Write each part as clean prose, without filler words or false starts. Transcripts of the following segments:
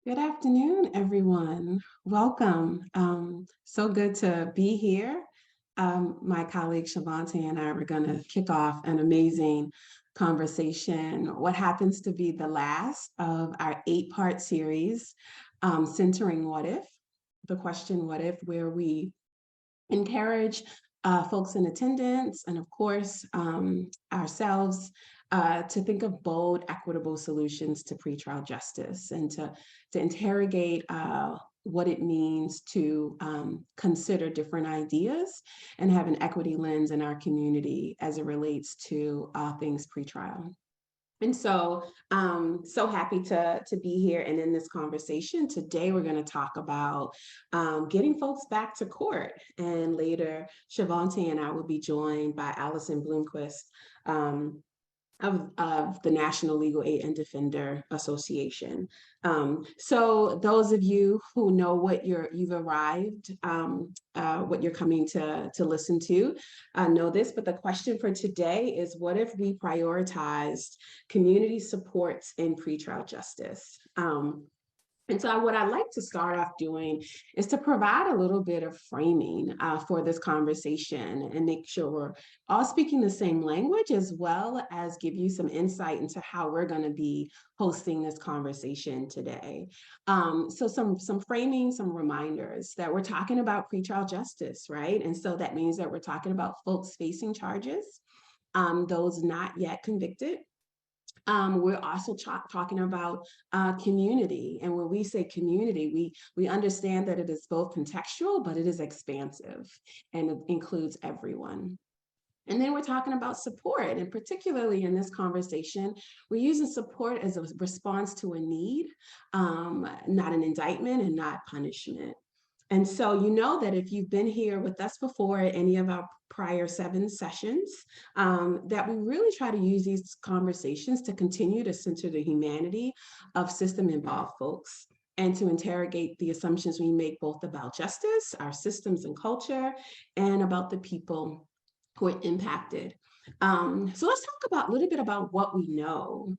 Good afternoon, everyone. Welcome. So good to be here. My colleague Shavonte and I were going to kick off an amazing conversation. What happens to be the last of our 8-part series, centering what if, the question what if, where we encourage folks in attendance and, of course, ourselves to think of bold, equitable solutions to pretrial justice and to interrogate what it means to consider different ideas and have an equity lens in our community as it relates to things pretrial. And so happy to be here and in this conversation. Today, we're going to talk about getting folks back to court. And later, Shavonte and I will be joined by Alison Bloomquist, of the National Legal Aid and Defender Association. So those of you who know what you've arrived, what you're coming to listen to, know this, but the question for today is, what if we prioritized community supports in pretrial justice? And so what I'd like to start off doing is to provide a little bit of framing for this conversation and make sure we're all speaking the same language, as well as give you some insight into how we're going to be hosting this conversation today. So some framing, some reminders that we're talking about pretrial justice, right? And so that means that we're talking about folks facing charges, those not yet convicted. We're also talking about community. And when we say community, we understand that it is both contextual, but it is expansive and it includes everyone. And then we're talking about support, and particularly in this conversation, we're using support as a response to a need, not an indictment and not punishment. And so you know that if you've been here with us before at any of our prior 7 sessions, that we really try to use these conversations to continue to center the humanity of system-involved folks and to interrogate the assumptions we make both about justice, our systems and culture, and about the people who are impacted. So let's talk about a little bit about what we know.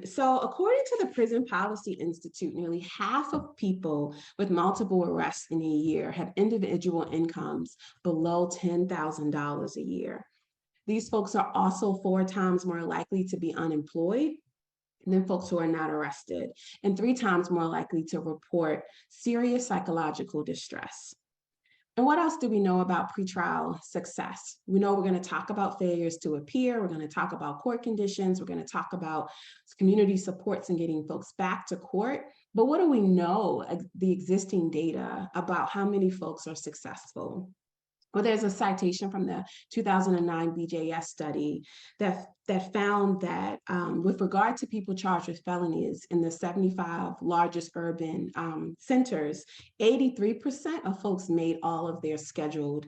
So according to the Prison Policy Institute, nearly half of people with multiple arrests in a year have individual incomes below $10,000 a year. These folks are also 4 times more likely to be unemployed than folks who are not arrested, and 3 times more likely to report serious psychological distress. And what else do we know about pretrial success? We know we're going to talk about failures to appear. We're going to talk about court conditions. We're going to talk about community supports and getting folks back to court. But what do we know, the existing data about how many folks are successful? Well, there's a citation from the 2009 BJS study that found that with regard to people charged with felonies in the 75 largest urban centers, 83% of folks made all of their scheduled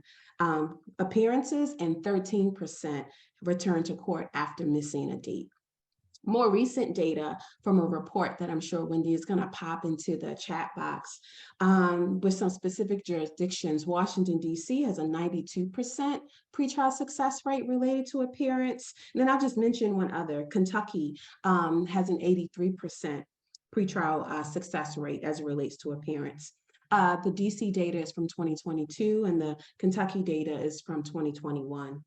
appearances, and 13% returned to court after missing a date. More recent data from a report that I'm sure Wendy is going to pop into the chat box with some specific jurisdictions. Washington, D.C. has a 92% pretrial success rate related to appearance. And then I'll just mention one other. Kentucky has an 83% pretrial success rate as it relates to appearance. The D.C. data is from 2022 and the Kentucky data is from 2021.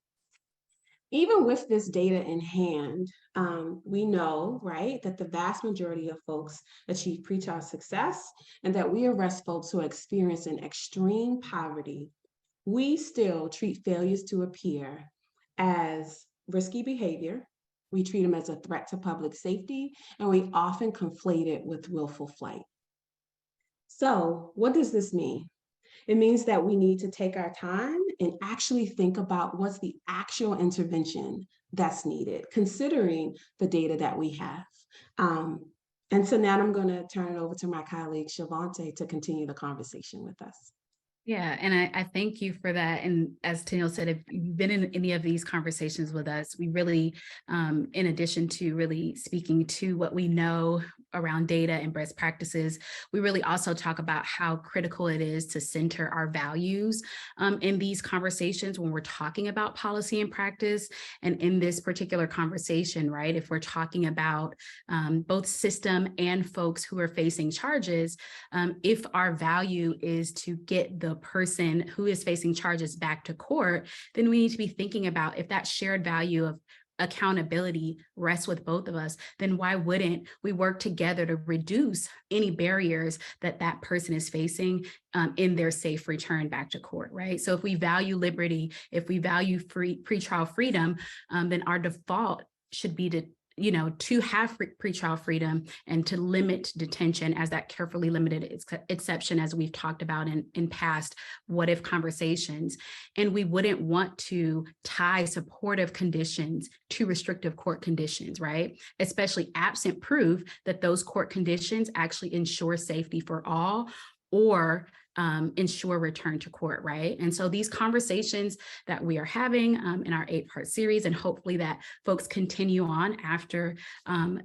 Even with this data in hand, we know, right, that the vast majority of folks achieve pretrial success and that we arrest folks who are experiencing extreme poverty. We still treat failures to appear as risky behavior. We treat them as a threat to public safety, and we often conflate it with willful flight. So what does this mean? It means that we need to take our time and actually think about what's the actual intervention that's needed, considering the data that we have. And so now I'm going to turn it over to my colleague, Shavonte, to continue the conversation with us. Yeah, and I thank you for that. And as Tenille said, if you've been in any of these conversations with us, we really, in addition to really speaking to what we know around data and best practices, we really also talk about how critical it is to center our values in these conversations when we're talking about policy and practice. And in this particular conversation, right, if we're talking about both system and folks who are facing charges, if our value is to get the person who is facing charges back to court, then we need to be thinking about if that shared value of accountability rests with both of us, then why wouldn't we work together to reduce any barriers that that person is facing in their safe return back to court, right? So if we value liberty, if we value pretrial freedom, then our default should be to have pretrial freedom and to limit detention as that carefully limited exception, as we've talked about in past what if conversations. And we wouldn't want to tie supportive conditions to restrictive court conditions, right? Especially absent proof that those court conditions actually ensure safety for all or ensure return to court, right? And so these conversations that we are having in our 8-part series, and hopefully that folks continue on after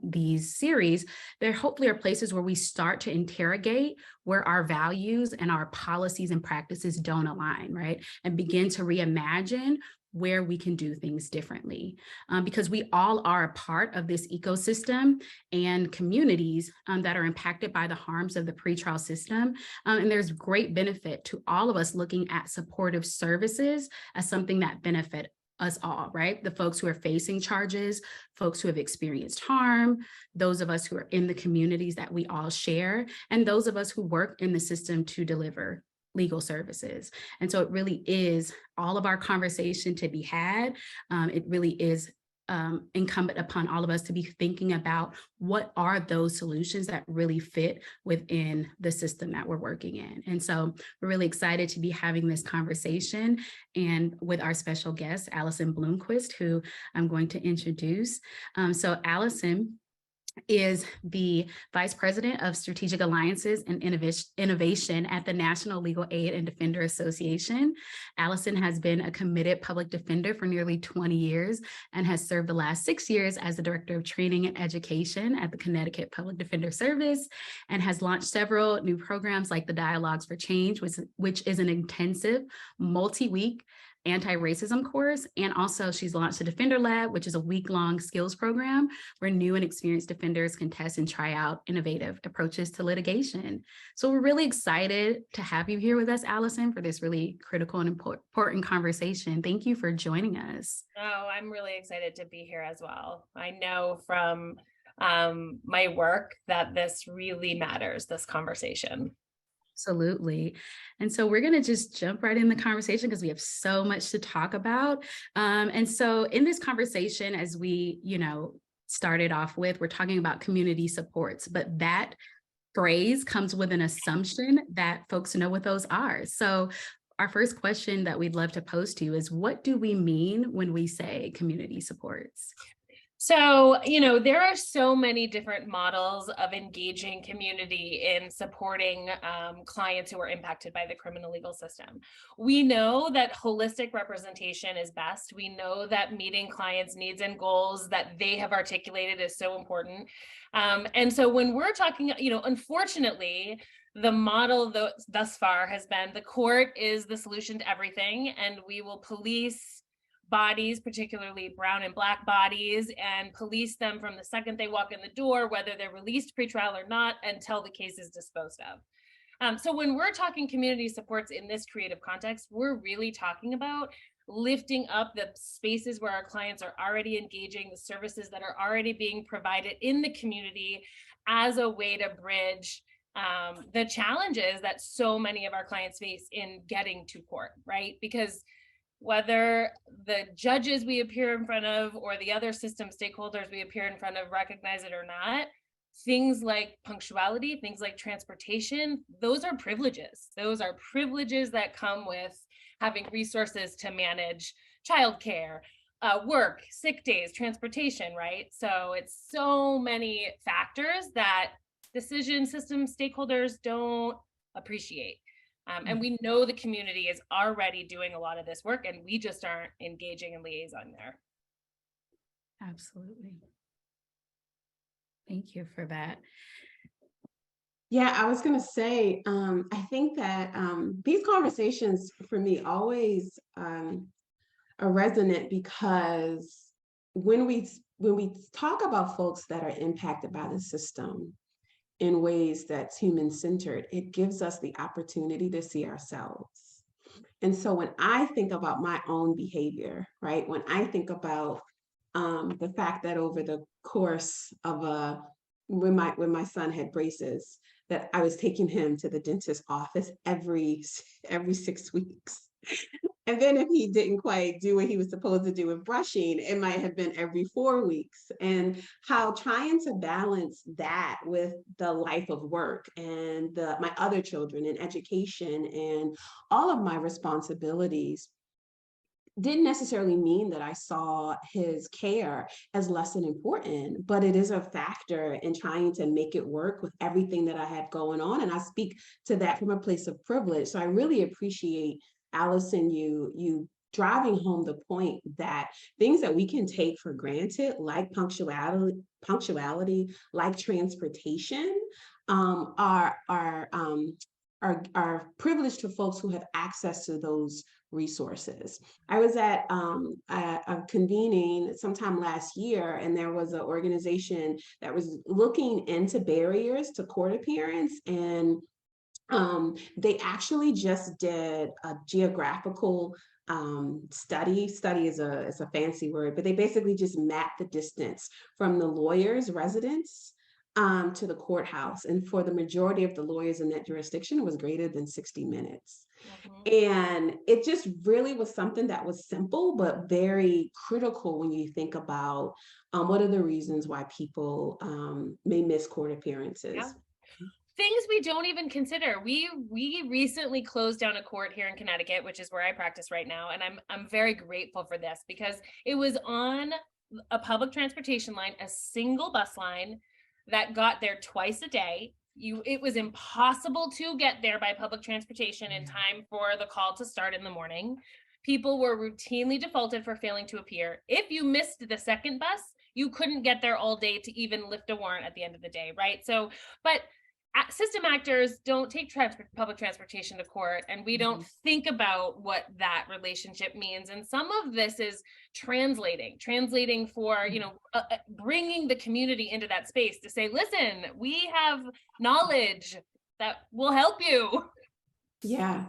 these series, there hopefully are places where we start to interrogate where our values and our policies and practices don't align, right? And begin to reimagine where we can do things differently, because we all are a part of this ecosystem and communities that are impacted by the harms of the pretrial system. And there's great benefit to all of us looking at supportive services as something that benefit us all, right? The folks who are facing charges, folks who have experienced harm, those of us who are in the communities that we all share, and those of us who work in the system to deliver legal services. And so it really is all of our conversation to be had. It really is incumbent upon all of us to be thinking about what are those solutions that really fit within the system that we're working in. And so we're really excited to be having this conversation and with our special guest, Alison Bloomquist, who I'm going to introduce. So Alison is the Vice President of Strategic Alliances and Innovation at the National Legal Aid and Defender Association. Alison has been a committed public defender for nearly 20 years and has served the last 6 years as the Director of Training and Education at the Connecticut Public Defender Service, and has launched several new programs like the Dialogues for Change, which is an intensive multi-week anti-racism course. And also she's launched the Defender Lab, which is a week-long skills program where new and experienced defenders can test and try out innovative approaches to litigation. So we're really excited to have you here with us, Alison, for this really critical and important conversation. Thank you for joining us. Oh, I'm really excited to be here as well. I know from my work that this really matters, this conversation. Absolutely. And so we're going to just jump right in the conversation because we have so much to talk about. And so in this conversation, as we, started off with, we're talking about community supports, but that phrase comes with an assumption that folks know what those are. So our first question that we'd love to pose to you is, what do we mean when we say community supports? So, there are so many different models of engaging community in supporting clients who are impacted by the criminal legal system. We know that holistic representation is best. We know that meeting clients' needs and goals that they have articulated is so important. And so when we're talking, unfortunately, the model thus far has been the court is the solution to everything, and we will police bodies, particularly brown and black bodies, and police them from the second they walk in the door, whether they're released pretrial or not, until the case is disposed of. So when we're talking community supports in this creative context, we're really talking about lifting up the spaces where our clients are already engaging, the services that are already being provided in the community as a way to bridge the challenges that so many of our clients face in getting to court, right? Because whether the judges we appear in front of or the other system stakeholders we appear in front of recognize it or not, things like punctuality, things like transportation, those are privileges. Those are privileges that come with having resources to manage childcare, work, sick days, transportation, right? So it's so many factors that decision system stakeholders don't appreciate. And we know the community is already doing a lot of this work, and we just aren't engaging in liaison there. Absolutely. Thank you for that. Yeah, I was going to say, I think that these conversations for me always are resonant, because when we talk about folks that are impacted by the system in ways that's human-centered, it gives us the opportunity to see ourselves. And so when I think about my own behavior, right, when I think about the fact that over the course of when my son had braces, that I was taking him to the dentist's office every 6 weeks. And then if he didn't quite do what he was supposed to do with brushing, it might have been every 4 weeks. And how trying to balance that with the life of work and my other children and education and all of my responsibilities didn't necessarily mean that I saw his care as less than important, but it is a factor in trying to make it work with everything that I have going on. And I speak to that from a place of privilege. So I really appreciate, Alison, you driving home the point that things that we can take for granted, like punctuality, like transportation, are privileged to folks who have access to those resources. I was at a convening sometime last year, and there was an organization that was looking into barriers to court appearance, and they actually just did a geographical study is a fancy word, but they basically just mapped the distance from the lawyer's residence to the courthouse. And for the majority of the lawyers in that jurisdiction, it was greater than 60 minutes. And it just really was something that was simple, but very critical when you think about what are the reasons why people may miss court appearances. Yeah. Things we don't even consider. We recently closed down a court here in Connecticut, which is where I practice right now. And I'm very grateful for this, because it was on a public transportation line, a single bus line that got there twice a day. It was impossible to get there by public transportation in time for the call to start in the morning. People were routinely defaulted for failing to appear. If you missed the second bus, you couldn't get there all day to even lift a warrant at the end of the day, right? So, but system actors don't take public transportation to court, and we don't think about what that relationship means. And some of this is translating for, bringing the community into that space to say, listen, we have knowledge that will help you. Yeah,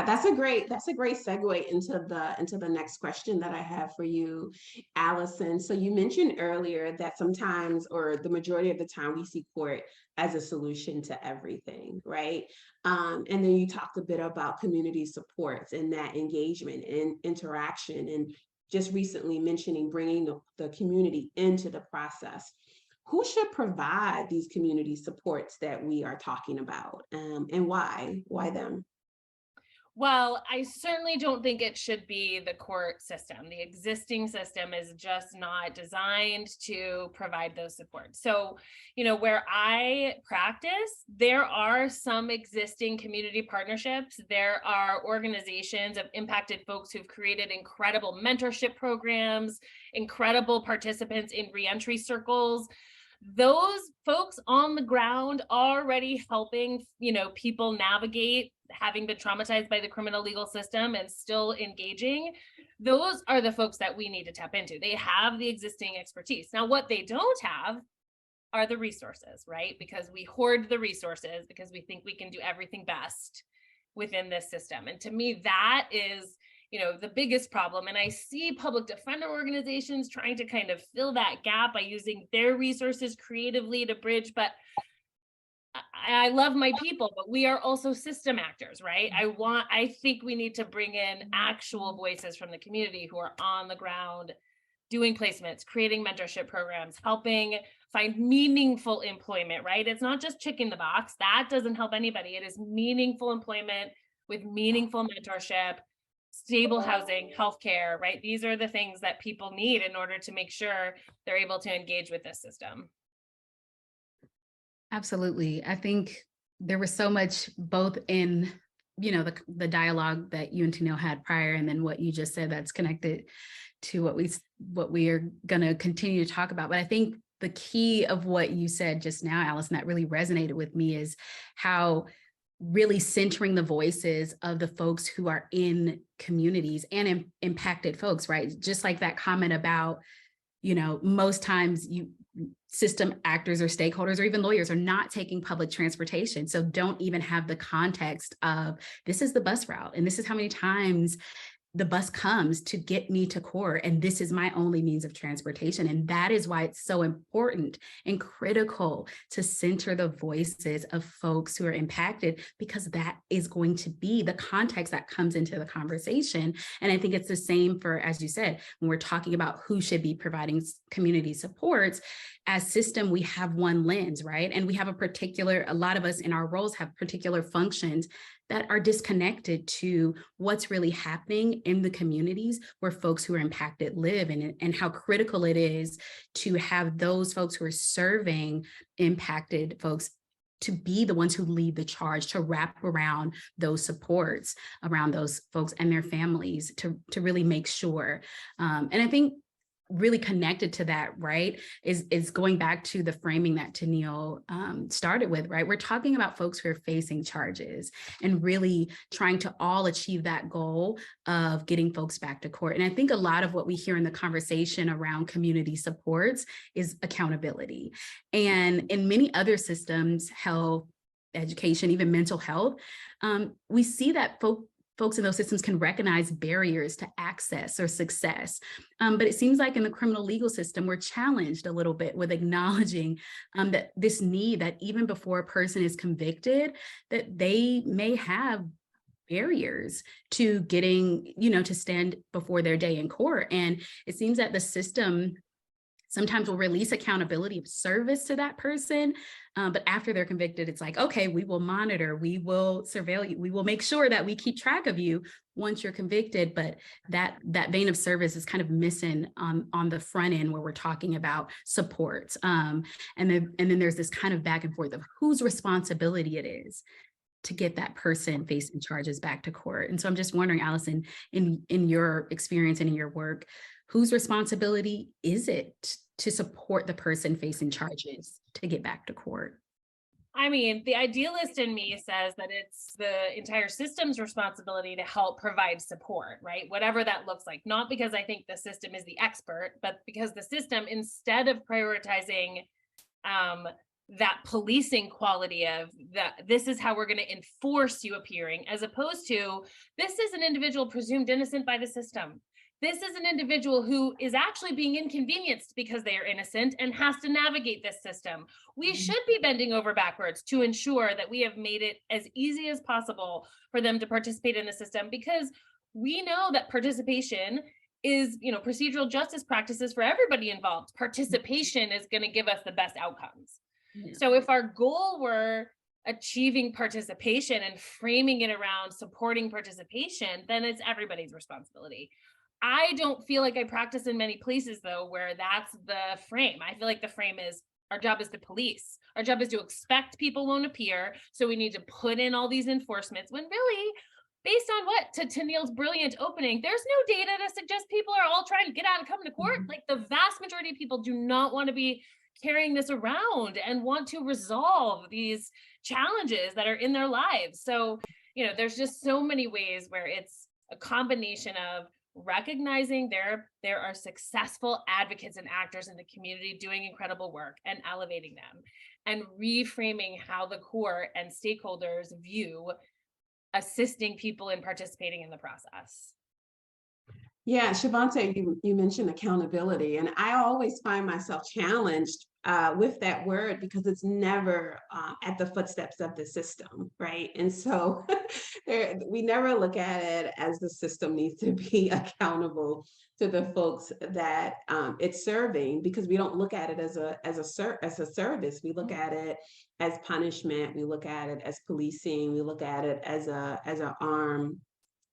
that's a great segue into the next question that I have for you, Alison. So you mentioned earlier that sometimes, or the majority of the time, we see court as a solution to everything, right? And then you talked a bit about community supports and that engagement and interaction, and just recently mentioning bringing the community into the process. Who should provide these community supports that we are talking about, and why? Why them? Well, I certainly don't think it should be the court system. The existing system is just not designed to provide those supports. So, where I practice, there are some existing community partnerships. There are organizations of impacted folks who've created incredible mentorship programs, incredible participants in reentry circles. Those folks on the ground already helping, people navigate having been traumatized by the criminal legal system and still engaging. Those are the folks that we need to tap into. They have the existing expertise. Now, what they don't have are the resources, right? Because we hoard the resources because we think we can do everything best within this system. And to me, that is, the biggest problem. And I see public defender organizations trying to kind of fill that gap by using their resources creatively to bridge, but I love my people, but we are also system actors, right? I think we need to bring in actual voices from the community who are on the ground doing placements, creating mentorship programs, helping find meaningful employment, right? It's not just checking the box. That doesn't help anybody. It is meaningful employment with meaningful mentorship, stable housing, healthcare, right? These are the things that people need in order to make sure they're able to engage with this system. Absolutely. I think there was so much both in the dialogue that you and Tenille had prior, and then what you just said that's connected to what we are going to continue to talk about. But I think the key of what you said just now, Alison, that really resonated with me is how really centering the voices of the folks who are in communities and impacted folks, right? Just like that comment about, most times system actors or stakeholders or even lawyers are not taking public transportation. So don't even have the context of this is the bus route and this is how many times the bus comes to get me to court, and this is my only means of transportation. And that is why it's so important and critical to center the voices of folks who are impacted, because that is going to be the context that comes into the conversation. And I think it's the same for, as you said, when we're talking about who should be providing community supports. As system, we have one lens, right? And we have a lot of us in our roles have particular functions that are disconnected to what's really happening in the communities where folks who are impacted live, and how critical it is to have those folks who are serving impacted folks to be the ones who lead the charge, to wrap around those supports around those folks and their families to really make sure. And I think really connected to that, right, is going back to the framing that Tenille started with, right? We're talking about folks who are facing charges and really trying to all achieve that goal of getting folks back to court. And I think a lot of what we hear in the conversation around community supports is accountability. And in many other systems, health, education, even mental health, we see that folks in those systems can recognize barriers to access or success. But it seems like in the criminal legal system, we're challenged a little bit with acknowledging that this need that even before a person is convicted, that they may have barriers to getting, to stand before their day in court. And it seems that the system sometimes will release accountability of service to that person. But after they're convicted, it's like, okay, we will monitor, we will surveil you, we will make sure that we keep track of you once you're convicted. But that vein of service is kind of missing on the front end where we're talking about support. And then there's this kind of back and forth of whose responsibility it is to get that person facing charges back to court. And so I'm just wondering, Alison, in your experience and in your work, whose responsibility is it to support the person facing charges to get back to court? I mean, the idealist in me says that it's the entire system's responsibility to help provide support, right? Whatever that looks like, not because I think the system is the expert, but because the system, instead of prioritizing that policing quality of that, this is how we're going to enforce you appearing, as opposed to this is an individual presumed innocent by the system. This is an individual who is actually being inconvenienced because they are innocent and has to navigate this system. We should be bending over backwards to ensure that we have made it as easy as possible for them to participate in the system, because we know that participation is, procedural justice practices for everybody involved. Participation is going to give us the best outcomes. Yeah. So if our goal were achieving participation and framing it around supporting participation, then it's everybody's responsibility. I don't feel like I practice in many places, though, where that's the frame. I feel like the frame is our job is to police. Our job is to expect people won't appear. So we need to put in all these enforcements, when really, based on what, to Tenille's brilliant opening, there's no data to suggest people are all trying to get out and come to court. Like, the vast majority of people do not want to be carrying this around and want to resolve these challenges that are in their lives. So, there's just so many ways where it's a combination of recognizing there are successful advocates and actors in the community doing incredible work and elevating them, and reframing how the court and stakeholders view assisting people in participating in the process. Yeah, Shavonte, you mentioned accountability, and I always find myself challenged with that word, because it's never at the footsteps of the system, right? And so we never look at it as the system needs to be accountable to the folks that it's serving, because we don't look at it as a service. We look at it as punishment. We look at it as policing. We look at it as an arm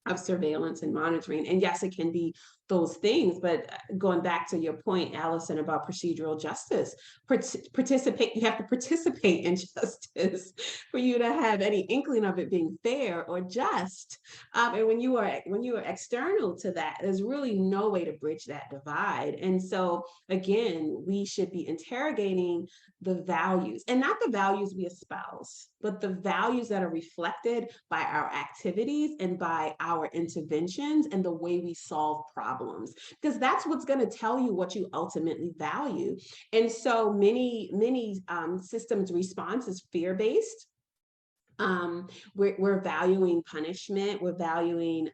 of surveillance and monitoring. And yes, it can be those things. But going back to your point, Alison, about procedural justice, participate, you have to participate in justice for you to have any inkling of it being fair or just. And when you are external to that, there's really no way to bridge that divide. And so again, we should be interrogating the values, and not the values we espouse, but the values that are reflected by our activities and by our interventions and the way we solve problems, because that's what's going to tell you what you ultimately value. And so many systems response is fear-based. We're valuing punishment, we're valuing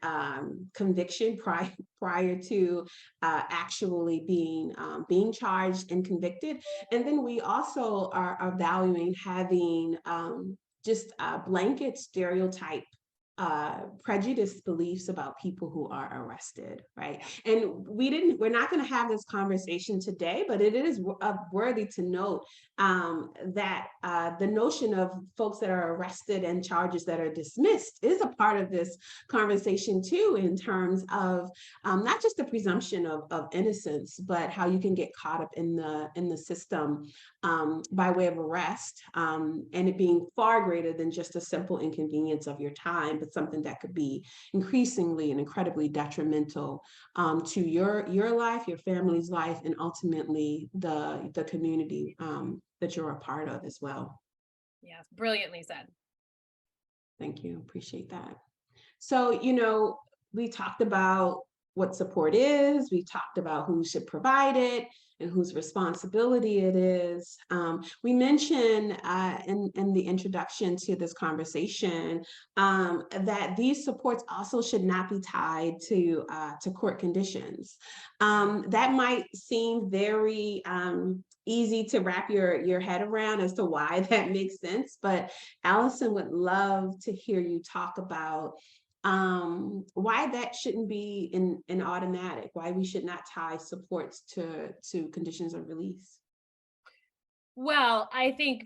conviction prior to actually being charged and convicted. And then we also are valuing having just blanket stereotype prejudiced beliefs about people who are arrested, right? And we're not going to have this conversation today, but it is worthy to note that the notion of folks that are arrested and charges that are dismissed is a part of this conversation too, in terms of not just the presumption of innocence, but how you can get caught up in the system by way of arrest, and it being far greater than just a simple inconvenience of your time, but something that could be increasingly and incredibly detrimental to your life, your family's life, and ultimately the community that you're a part of as well. Yes, brilliantly said. Thank you, appreciate that. So, we talked about what support is, we talked about who should provide it and whose responsibility it is. We mentioned in the introduction to this conversation that these supports also should not be tied to court conditions. That might seem very easy to wrap your head around as to why that makes sense, but Alison would love to hear you talk about why that shouldn't be an automatic, why we should not tie supports to conditions of release. Well, I think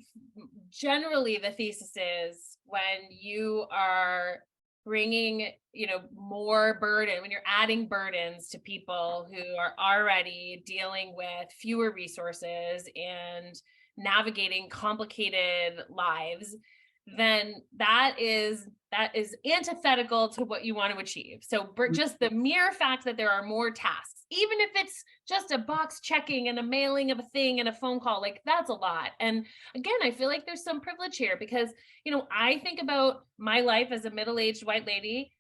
generally the thesis is when you are bringing, more burden, when you're adding burdens to people who are already dealing with fewer resources and navigating complicated lives, then that is antithetical to what you want to achieve. So just the mere fact that there are more tasks, even if it's just a box checking and a mailing of a thing and a phone call, like that's a lot. And again, I feel like there's some privilege here because, I think about my life as a middle-aged white lady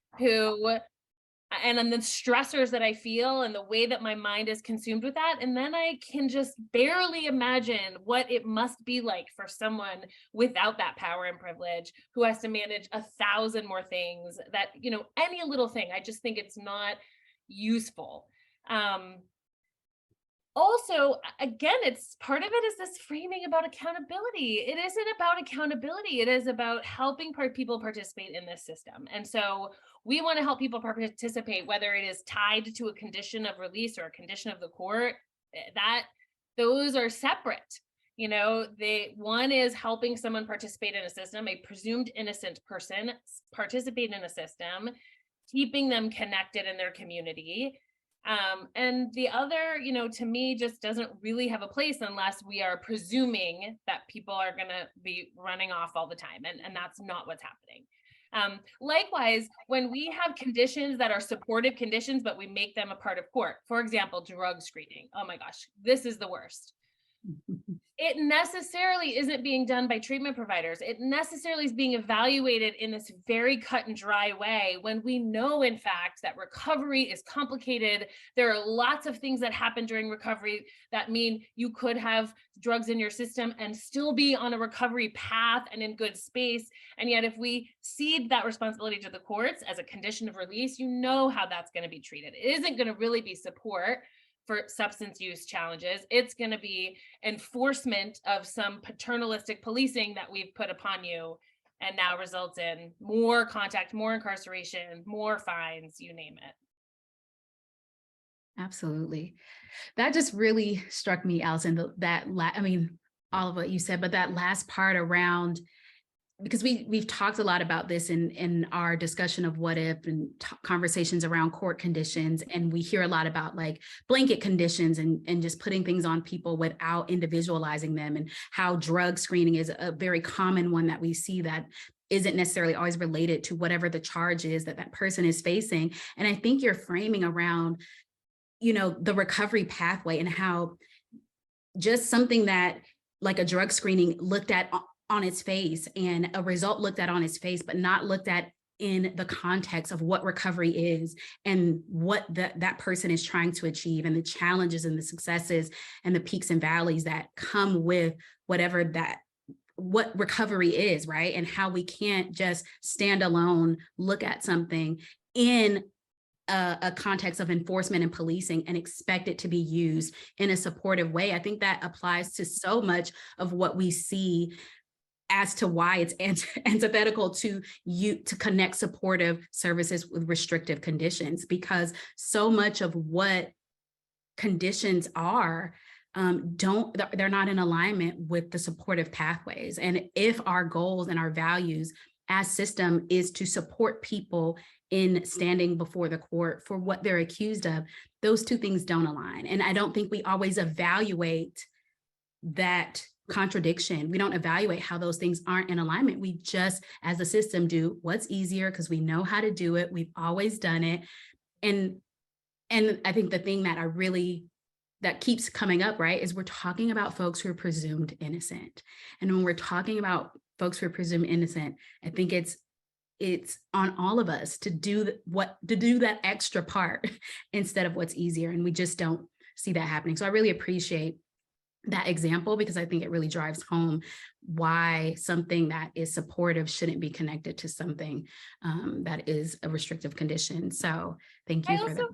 and then the stressors that I feel and the way that my mind is consumed with that. And then I can just barely imagine what it must be like for someone without that power and privilege who has to manage 1,000 more things that, any little thing. I just think it's not useful. Also, again, it's part of it is this framing about accountability. It isn't about accountability. It is about helping people participate in this system. And so we want to help people participate, whether it is tied to a condition of release or a condition of the court, those are separate. One is helping someone participate in a system, a presumed innocent person participate in a system, keeping them connected in their community. And the other, to me, just doesn't really have a place unless we are presuming that people are going to be running off all the time. And that's not what's happening. Likewise, when we have conditions that are supportive conditions, but we make them a part of court, for example, drug screening. Oh my gosh, this is the worst. It necessarily isn't being done by treatment providers. It necessarily is being evaluated in this very cut and dry way when we know, in fact, that recovery is complicated. There are lots of things that happen during recovery that mean you could have drugs in your system and still be on a recovery path and in good space. And yet, if we cede that responsibility to the courts as a condition of release, you know how that's going to be treated. It isn't going to really be support for substance use challenges. It's going to be enforcement of some paternalistic policing that we've put upon you and now results in more contact, more incarceration, more fines, you name it. Absolutely. That just really struck me, Alison, all of what you said, but that last part around because we've talked a lot about this in our discussion of what if and conversations around court conditions, and we hear a lot about like blanket conditions and just putting things on people without individualizing them, and how drug screening is a very common one that we see that isn't necessarily always related to whatever the charge is that that person is facing. And I think you're framing around, you know, the recovery pathway, and how just something that like a drug screening looked at on its face and a result looked at on its face, but not looked at in the context of what recovery is and what that person is trying to achieve, and the challenges and the successes and the peaks and valleys that come with whatever what recovery is, right? And how we can't just stand alone, look at something in a context of enforcement and policing and expect it to be used in a supportive way. I think that applies to so much of what we see as to why it's antithetical to connect supportive services with restrictive conditions, because so much of what conditions are they're not in alignment with the supportive pathways. And if our goals and our values as system is to support people in standing before the court for what they're accused of, those two things don't align. And I don't think we always evaluate that contradiction. We don't evaluate how those things aren't in alignment. We just, as a system, do what's easier because we know how to do it. We've always done it. And I think the thing that keeps coming up, right, is we're talking about folks who are presumed innocent. And when we're talking about folks who are presumed innocent, I think it's on all of us to do that extra part instead of what's easier. And we just don't see that happening. So I really appreciate that example, because I think it really drives home why something that is supportive shouldn't be connected to something that is a restrictive condition. So thank you for that.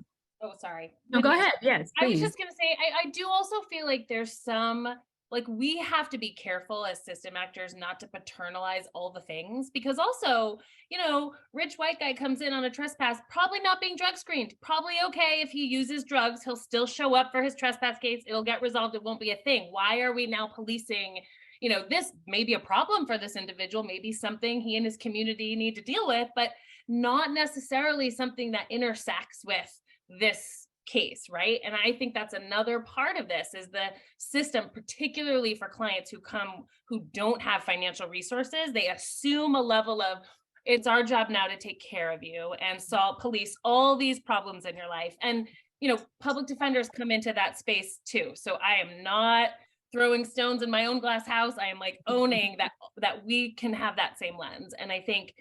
Oh, sorry. No, go ahead. Yes, please. I was just going to say, I do also feel like there's some, like, we have to be careful as system actors not to paternalize all the things, because also, you know, rich white guy comes in on a trespass, probably not being drug screened, probably okay. If he uses drugs, he'll still show up for his trespass case. It'll get resolved. It won't be a thing. Why are we now policing? You know, this may be a problem for this individual, maybe something he and his community need to deal with, but not necessarily something that intersects with this case, right? And I think that's another part of this is the system, particularly for clients who don't have financial resources. They assume a level of, it's our job now to take care of you and police all these problems in your life. And, you know, public defenders come into that space too. So I am not throwing stones in my own glass house. I am like owning that we can have that same lens. And I think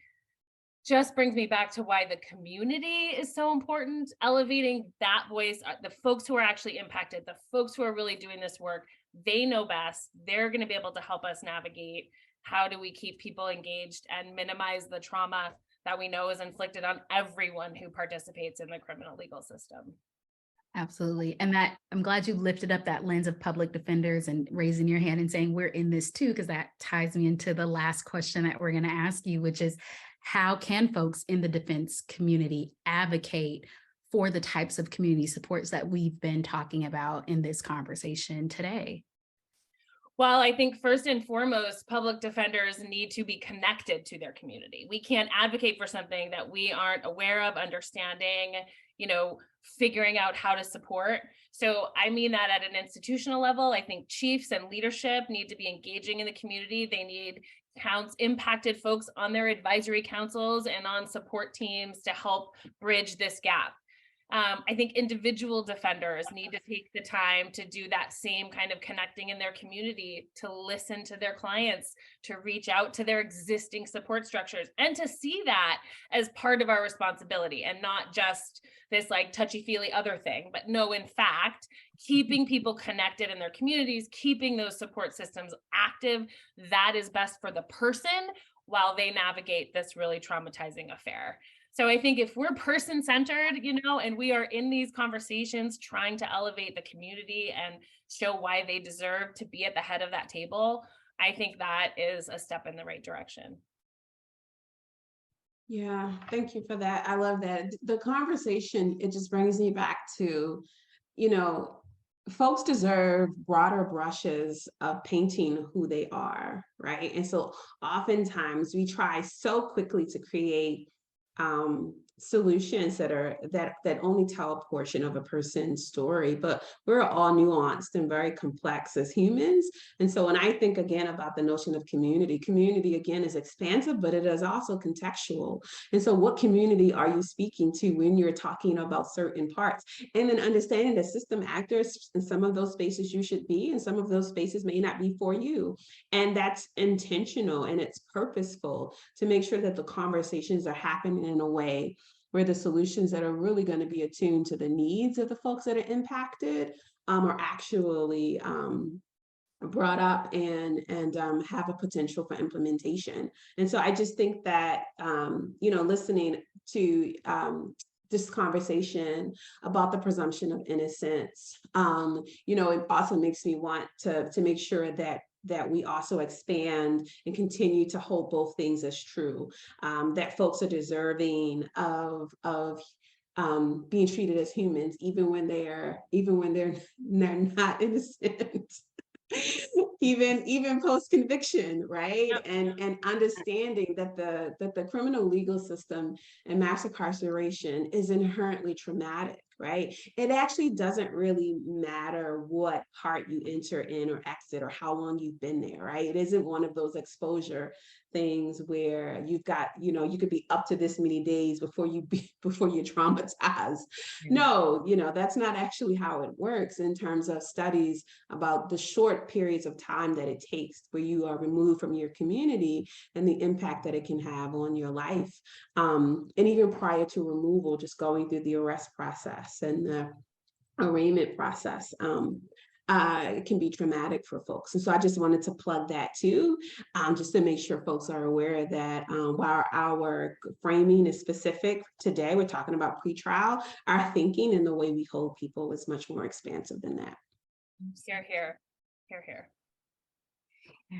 just brings me back to why the community is so important. Elevating that voice, the folks who are actually impacted, the folks who are really doing this work, they know best. They're going to be able to help us navigate how do we keep people engaged and minimize the trauma that we know is inflicted on everyone who participates in the criminal legal system. Absolutely. And that I'm glad you lifted up that lens of public defenders and raising your hand and saying we're in this too, because that ties me into the last question that we're going to ask you, which is, how can folks in the defense community advocate for the types of community supports that we've been talking about in this conversation today? Well, I think first and foremost, public defenders need to be connected to their community. We can't advocate for something that we aren't aware of, understanding, you know, figuring out how to support. So I mean that at an institutional level. I think chiefs and leadership need to be engaging in the community. They need impacted folks on their advisory councils and on support teams to help bridge this gap. I think individual defenders need to take the time to do that same kind of connecting in their community, to listen to their clients, to reach out to their existing support structures, and to see that as part of our responsibility and not just this like touchy-feely other thing, but no, in fact, keeping people connected in their communities, keeping those support systems active, that is best for the person while they navigate this really traumatizing affair. So I think if we're person-centered, you know, and we are in these conversations trying to elevate the community and show why they deserve to be at the head of that table, I think that is a step in the right direction. Yeah, thank you for that. I love that. The conversation, it just brings me back to, you know, folks deserve broader brushes of painting who they are, right? And so oftentimes we try so quickly to create solutions that only tell a portion of a person's story, but we're all nuanced and very complex as humans. And so when I think again about the notion of community again is expansive, but it is also contextual. And so what community are you speaking to when you're talking about certain parts? And then understanding that system actors in some of those spaces you should be, and some of those spaces may not be for you. And that's intentional and it's purposeful to make sure that the conversations are happening in a way where the solutions that are really going to be attuned to the needs of the folks that are impacted are actually brought up and have a potential for implementation. And so I just think that, listening to this conversation about the presumption of innocence, it also makes me want to make sure that we also expand and continue to hold both things as true, that folks are deserving of being treated as humans, even when they're not innocent. even post conviction, right? Yep. And understanding that the criminal legal system and mass incarceration is inherently traumatic, right? It actually doesn't really matter what part you enter in or exit or how long you've been there, right? It isn't one of those exposure things where you've got, you could be up to this many days before you're traumatized. No, that's not actually how it works in terms of studies about the short periods of time that it takes where you are removed from your community and the impact that it can have on your life. And even prior to removal, just going through the arrest process and the arraignment process, it can be traumatic for folks. And so I just wanted to plug that too, just to make sure folks are aware that while our framing is specific today, we're talking about pretrial, our thinking and the way we hold people is much more expansive than that. Hear, hear, hear, hear. Yeah.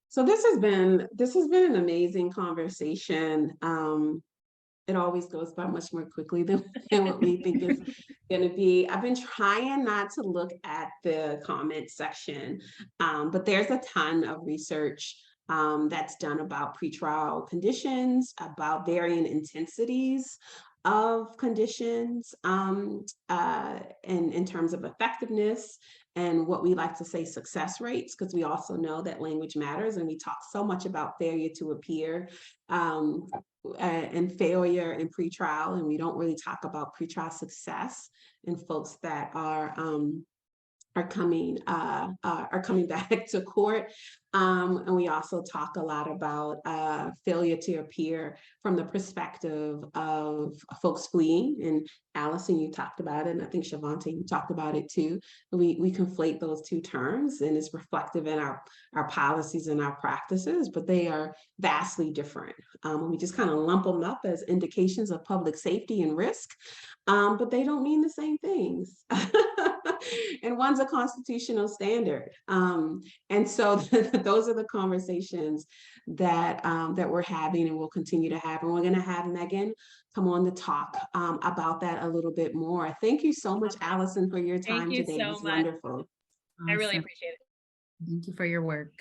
So this has been an amazing conversation. It always goes by much more quickly than what we think is going to be. I've been trying not to look at the comment section, but there's a ton of research that's done about pretrial conditions, about varying intensities of conditions, and in terms of effectiveness, and what we like to say success rates, because we also know that language matters, and we talk so much about failure to appear and failure in pretrial, and we don't really talk about pretrial success in folks that are coming back to court. And we also talk a lot about failure to appear from the perspective of folks fleeing. And Alison, you talked about it, and I think Shavonte, you talked about it too. We conflate those two terms, and it's reflective in our policies and our practices, but they are vastly different. We just kind of lump them up as indications of public safety and risk, but they don't mean the same things. And one's a constitutional standard. And so those are the conversations that we're having and we'll continue to have. And we're going to have Megan come on to talk about that a little bit more. Thank you so much, Alison, for your time today. Thank you so It's much. wonderful. I really appreciate it. Thank you for your work.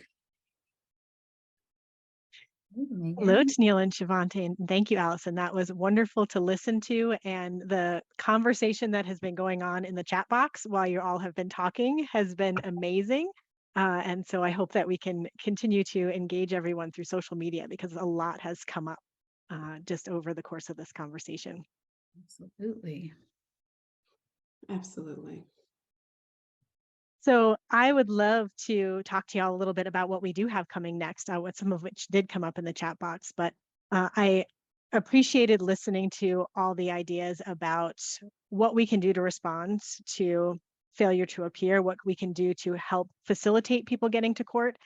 Hello, Tenille and Shavonte, and thank you, Alison. That was wonderful to listen to, and the conversation that has been going on in the chat box while you all have been talking has been amazing. And so I hope that we can continue to engage everyone through social media, because a lot has come up just over the course of this conversation. Absolutely. Absolutely. So I would love to talk to y'all a little bit about what we do have coming next, what some of which did come up in the chat box, but I appreciated listening to all the ideas about what we can do to respond to failure to appear, what we can do to help facilitate people getting to court.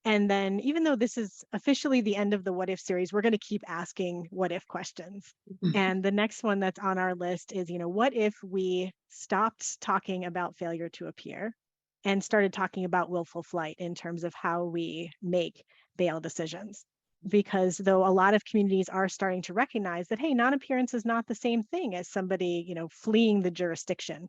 And then, even though this is officially the end of the What If series, we're going to keep asking what if questions. And the next one that's on our list is, what if we stopped talking about failure to appear and started talking about willful flight in terms of how we make bail decisions? because though a lot of communities are starting to recognize that, hey, non-appearance is not the same thing as somebody, fleeing the jurisdiction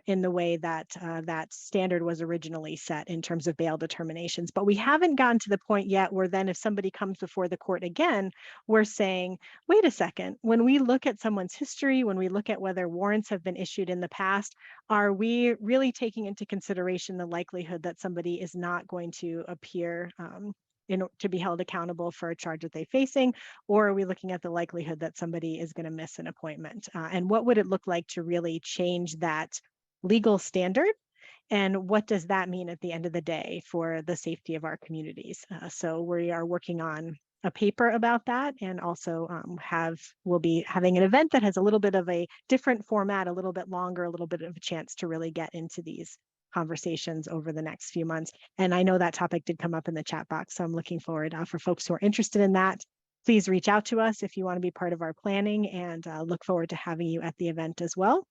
in the way that that standard was originally set in terms of bail determinations. But we haven't gotten to the point yet where then if somebody comes before the court again, we're saying, wait a second, when we look at someone's history, when we look at whether warrants have been issued in the past, are we really taking into consideration the likelihood that somebody is not going to appear to be held accountable for a charge that they're facing, or are we looking at the likelihood that somebody is going to miss an appointment? And what would it look like to really change that legal standard? And what does that mean at the end of the day for the safety of our communities? So we are working on a paper about that, and also we'll be having an event that has a little bit of a different format, a little bit longer, a little bit of a chance to really get into these conversations over the next few months. And I know that topic did come up in the chat box, so I'm looking forward for folks who are interested in that. Please reach out to us if you want to be part of our planning, and look forward to having you at the event as well.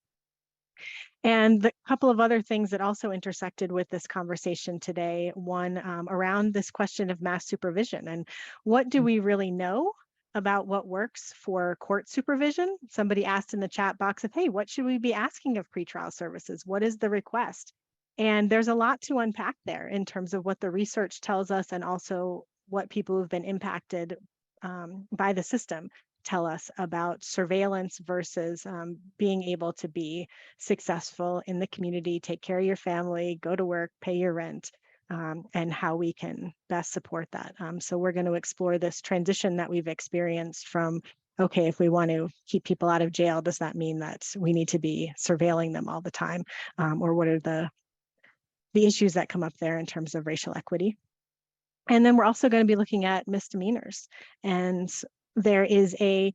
And the couple of other things that also intersected with this conversation today, one around this question of mass supervision and what do we really know about what works for court supervision. Somebody asked in the chat box of, hey, what should we be asking of pretrial services? What is the request? And there's a lot to unpack there in terms of what the research tells us, and also what people who've been impacted by the system tell us about surveillance versus being able to be successful in the community, take care of your family, go to work, pay your rent, and how we can best support that. So we're going to explore this transition that we've experienced from, okay, if we want to keep people out of jail, does that mean that we need to be surveilling them all the time? Or what are the issues that come up there in terms of racial equity? And then we're also going to be looking at misdemeanors. And there is a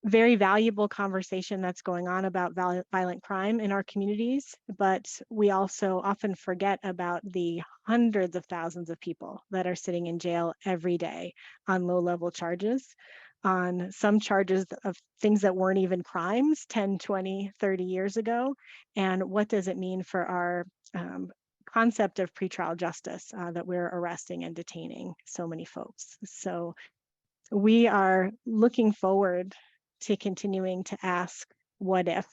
very valuable conversation that's going on about violent crime in our communities, but we also often forget about the hundreds of thousands of people that are sitting in jail every day on low-level charges, on some charges of things that weren't even crimes 10, 20, 30 years ago. And what does it mean for our concept of pretrial justice that we're arresting and detaining so many folks? So we are looking forward to continuing to ask what if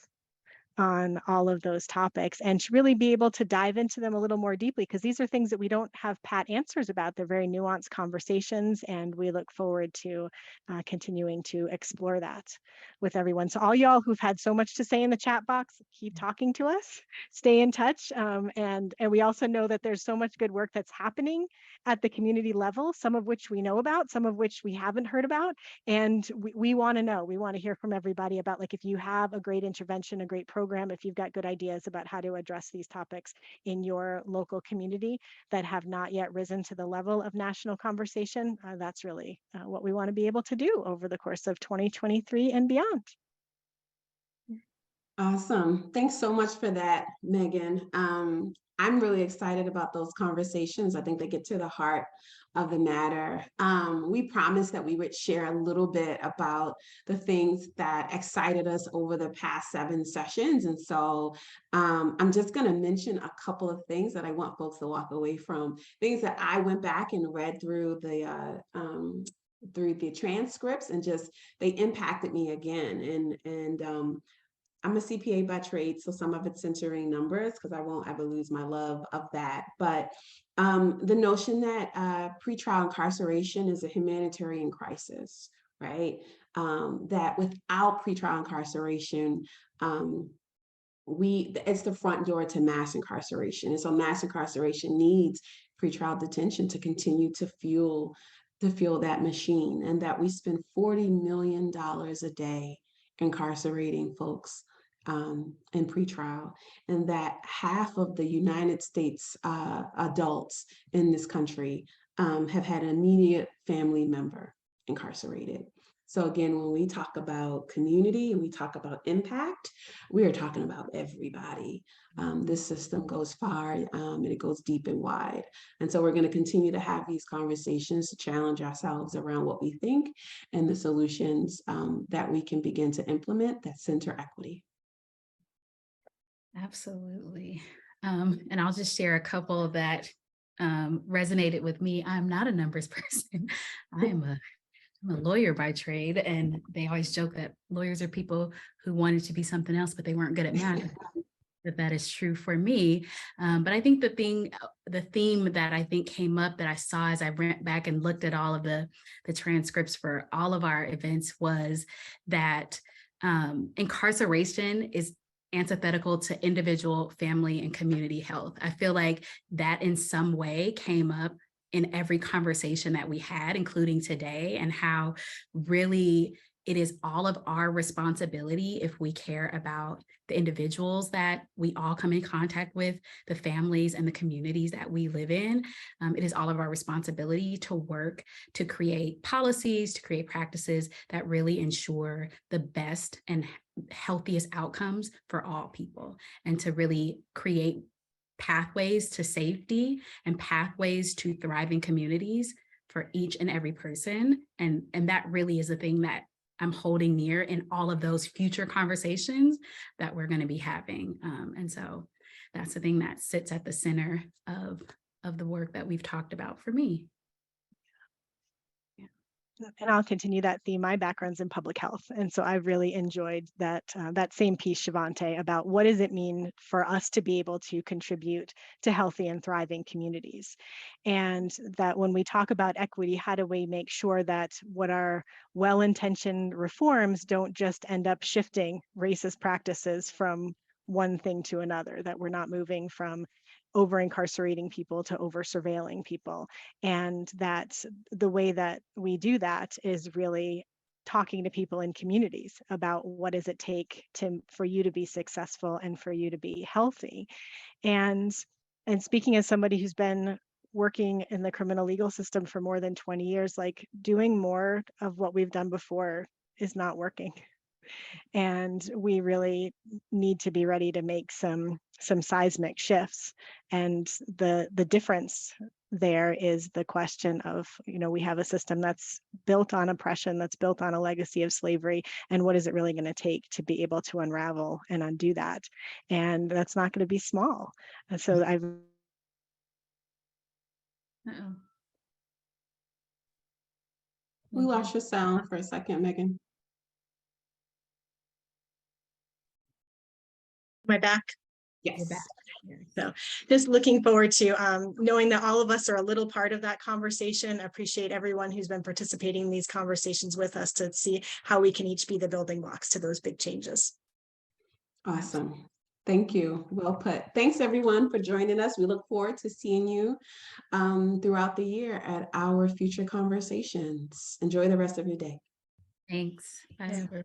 on all of those topics, and to really be able to dive into them a little more deeply, because these are things that we don't have pat answers about. They're very nuanced conversations, and we look forward to continuing to explore that with everyone. So all y'all who've had so much to say in the chat box, keep talking to us, stay in touch. And we also know that there's so much good work that's happening at the community level, some of which we know about, some of which we haven't heard about. And we want to know, we want to hear from everybody about, like, if you have a great intervention, a great program, if you've got good ideas about how to address these topics in your local community that have not yet risen to the level of national conversation, that's really what we want to be able to do over the course of 2023 and beyond. Awesome. Thanks so much for that, Megan. I'm really excited about those conversations. I think they get to the heart of the matter. We promised that we would share a little bit about the things that excited us over the past 7 sessions. And so I'm just going to mention a couple of things that I want folks to walk away from, things that I went back and read through the transcripts, and just they impacted me again. And I'm a CPA by trade, so some of it's centering numbers, because I won't ever lose my love of that. But the notion that pretrial incarceration is a humanitarian crisis, right? That without pretrial incarceration, it's the front door to mass incarceration. And so mass incarceration needs pretrial detention to continue to fuel that machine, and that we spend $40 million a day incarcerating folks in pretrial, and that half of the United States adults in this country have had an immediate family member incarcerated. So again, when we talk about community and we talk about impact, we are talking about everybody. This system goes far and it goes deep and wide. And so we're going to continue to have these conversations to challenge ourselves around what we think and the solutions that we can begin to implement that center equity. Absolutely. And I'll just share a couple that resonated with me. I'm not a numbers person. I'm a lawyer by trade, and they always joke that lawyers are people who wanted to be something else, but they weren't good at math. That is true for me. But I think the theme that I think came up that I saw as I went back and looked at all of the transcripts for all of our events was that incarceration is antithetical to individual, family, and community health. I feel like that in some way came up in every conversation that we had, including today, and how really it is all of our responsibility if we care about the individuals that we all come in contact with, the families and the communities that we live in. It is all of our responsibility to work to create policies, to create practices that really ensure the best and healthiest outcomes for all people, and to really create pathways to safety and pathways to thriving communities for each and every person. And that really is the thing that I'm holding near in all of those future conversations that we're going to be having. And so that's the thing that sits at the center of the work that we've talked about for me. And I'll continue that theme. My background's in public health. And so I really enjoyed that same piece, Shavonte, about what does it mean for us to be able to contribute to healthy and thriving communities. And that when we talk about equity, how do we make sure that what our well-intentioned reforms don't just end up shifting racist practices from one thing to another, that we're not moving from over incarcerating people to over surveilling people. And that the way that we do that is really talking to people in communities about what does it take for you to be successful and for you to be healthy. And speaking as somebody who's been working in the criminal legal system for more than 20 years, like doing more of what we've done before is not working. And we really need to be ready to make some seismic shifts. And the difference there is the question of, we have a system that's built on oppression, that's built on a legacy of slavery, and what is it really going to take to be able to unravel and undo that? And that's not going to be small. And so We lost your sound for a second, Megan. Am I back? Yes. So just looking forward to knowing that all of us are a little part of that conversation. Appreciate everyone who's been participating in these conversations with us to see how we can each be the building blocks to those big changes. Awesome. Thank you. Well put. Thanks everyone for joining us. We look forward to seeing you throughout the year at our future conversations. Enjoy the rest of your day. Thanks. Bye.